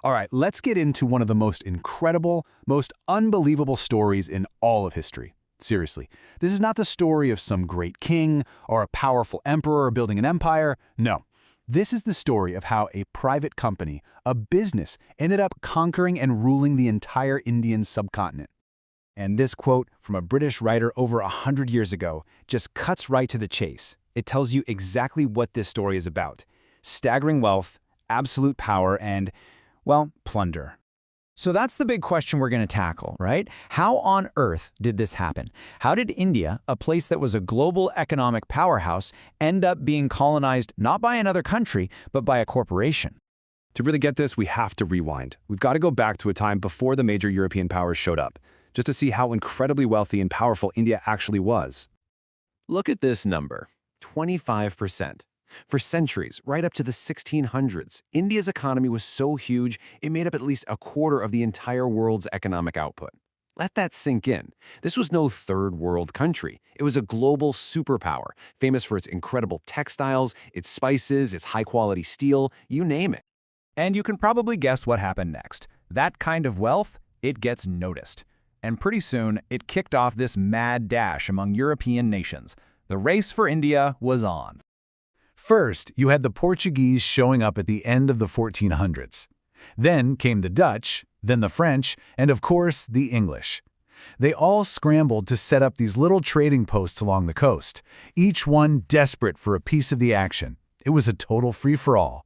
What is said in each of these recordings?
All right, let's get into one of the most incredible, most unbelievable stories in all of history. Seriously, this is not the story of some great king or a powerful emperor building an empire. No, this is the story of how a private company, a business, ended up conquering and ruling the entire Indian subcontinent. And this quote from a British writer over 100 years ago just cuts right to the chase. It tells you exactly what this story is about: staggering wealth, absolute power, and, well, plunder. So that's the big question we're going to tackle, right? How on earth did this happen? How did India, a place that was a global economic powerhouse, end up being colonized not by another country, but by a corporation? To really get this, we have to rewind. We've got to go back to a time before the major European powers showed up, just to see how incredibly wealthy and powerful India actually was. Look at this number, 25%. For centuries, right up to the 1600s, India's economy was so huge it made up at least a quarter of the entire world's economic output. Let that sink in. This was no third world country. It was a global superpower, famous for its incredible textiles, its spices, its high-quality steel, you name it. And you can probably guess what happened next. That kind of wealth, it gets noticed. And pretty soon, it kicked off this mad dash among European nations. The race for India was on. First, you had the Portuguese showing up at the end of the 1400s. Then came the Dutch, then the French, and of course, the English. They all scrambled to set up these little trading posts along the coast, each one desperate for a piece of the action. It was a total free-for-all.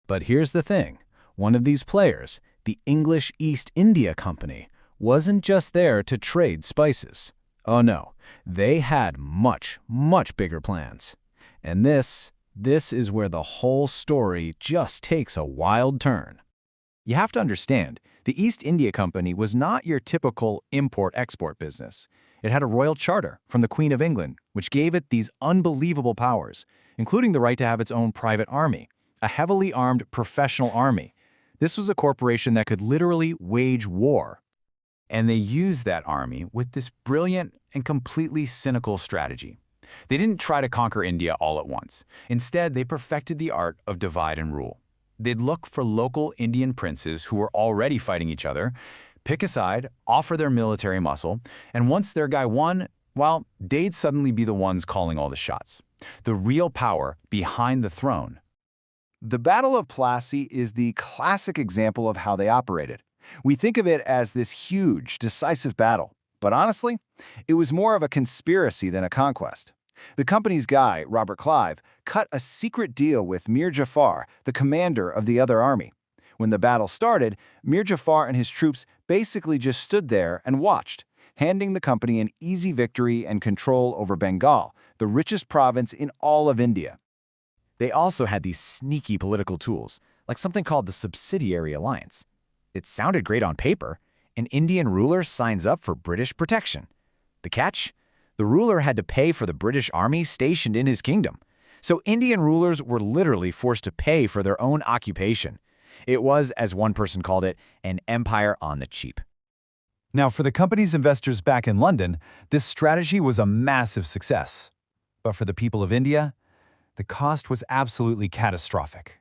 But here's the thing. One of these players, the English East India Company, wasn't just there to trade spices. Oh no, they had much, much bigger plans. And this is where the whole story just takes a wild turn. You have to understand, the East India Company was not your typical import-export business. It had a royal charter from the Queen of England, which gave it these unbelievable powers, including the right to have its own private army, a heavily armed professional army. This was a corporation that could literally wage war. And they used that army with this brilliant and completely cynical strategy. They didn't try to conquer India all at once. Instead, they perfected the art of divide and rule. They'd look for local Indian princes who were already fighting each other, pick a side, offer their military muscle, and once their guy won, well, they'd suddenly be the ones calling all the shots. The real power behind the throne. The Battle of Plassey is the classic example of how they operated. We think of it as this huge, decisive battle, but honestly, it was more of a conspiracy than a conquest. The company's guy, Robert Clive, cut a secret deal with Mir Jafar, the commander of the other army. When the battle started, Mir Jafar and his troops basically just stood there and watched, handing the company an easy victory and control over Bengal, the richest province in all of India. They also had these sneaky political tools, like something called the Subsidiary Alliance. It sounded great on paper. An Indian ruler signs up for British protection. The catch? The ruler had to pay for the British army stationed in his kingdom. So Indian rulers were literally forced to pay for their own occupation. It was, as one person called it, an empire on the cheap. Now, for the company's investors back in London, this strategy was a massive success. But for the people of India, the cost was absolutely catastrophic.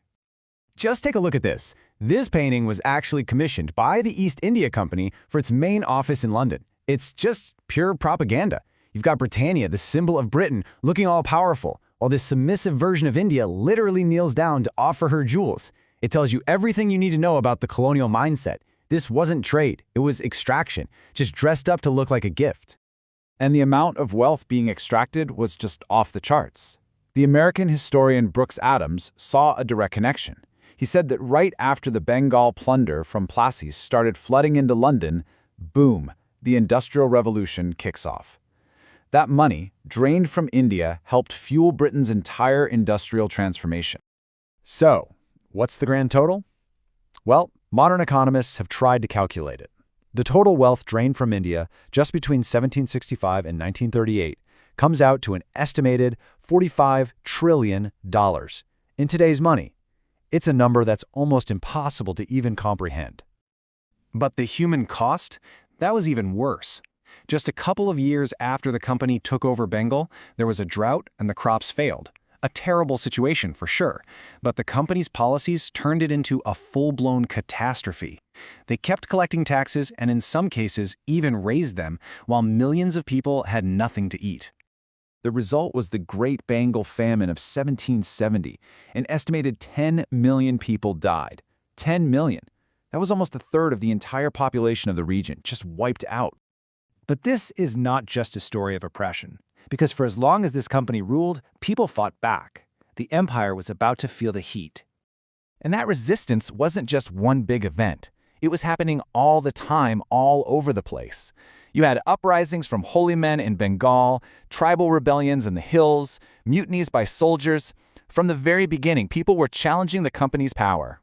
Just take a look at this. This painting was actually commissioned by the East India Company for its main office in London. It's just pure propaganda. You've got Britannia, the symbol of Britain, looking all powerful, while this submissive version of India literally kneels down to offer her jewels. It tells you everything you need to know about the colonial mindset. This wasn't trade, it was extraction, just dressed up to look like a gift. And the amount of wealth being extracted was just off the charts. The American historian Brooks Adams saw a direct connection. He said that right after the Bengal plunder from Plassey started flooding into London, boom, the Industrial Revolution kicks off. That money, drained from India, helped fuel Britain's entire industrial transformation. So, what's the grand total? Well, modern economists have tried to calculate it. The total wealth drained from India just between 1765 and 1938 comes out to an estimated $45 trillion. In today's money, it's a number that's almost impossible to even comprehend. But the human cost? That was even worse. Just a couple of years after the company took over Bengal, there was a drought and the crops failed. A terrible situation for sure, but the company's policies turned it into a full-blown catastrophe. They kept collecting taxes and in some cases even raised them, while millions of people had nothing to eat. The result was the Great Bengal Famine of 1770. An estimated 10 million people died. 10 million. That was almost a third of the entire population of the region, just wiped out. But this is not just a story of oppression, because for as long as this company ruled, people fought back. The empire was about to feel the heat. And that resistance wasn't just one big event. It was happening all the time, all over the place. You had uprisings from holy men in Bengal, tribal rebellions in the hills, mutinies by soldiers. From the very beginning, people were challenging the company's power.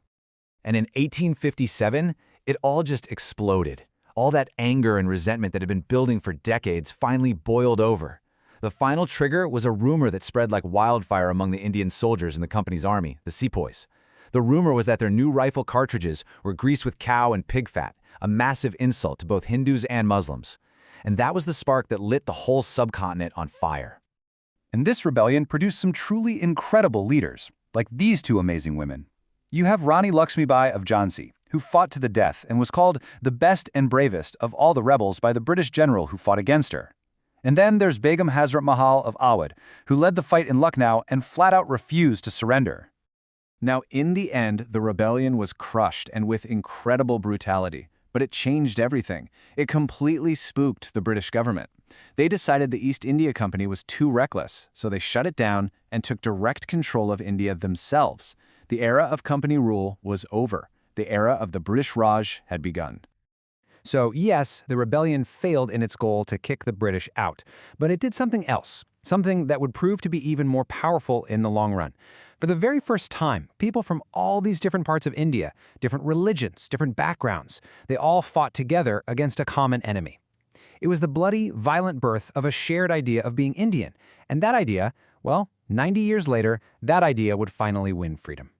And in 1857, it all just exploded. All that anger and resentment that had been building for decades finally boiled over. The final trigger was a rumor that spread like wildfire among the Indian soldiers in the company's army, the sepoys. The rumor was that their new rifle cartridges were greased with cow and pig fat, a massive insult to both Hindus and Muslims. And that was the spark that lit the whole subcontinent on fire. And this rebellion produced some truly incredible leaders, like these two amazing women. You have Rani Lakshmibai of Jhansi, who fought to the death and was called the best and bravest of all the rebels by the British general who fought against her. And then there's Begum Hazrat Mahal of Awadh, who led the fight in Lucknow and flat out refused to surrender. Now, in the end, the rebellion was crushed and with incredible brutality. But it changed everything. It completely spooked the British government. They decided the East India Company was too reckless, so they shut it down and took direct control of India themselves. The era of company rule was over. The era of the British Raj had begun. So yes, the rebellion failed in its goal to kick the British out, but it did something else, something that would prove to be even more powerful in the long run. For the very first time, people from all these different parts of India, different religions, different backgrounds, they all fought together against a common enemy. It was the bloody, violent birth of a shared idea of being Indian, and that idea, well, 90 years later, that idea would finally win freedom.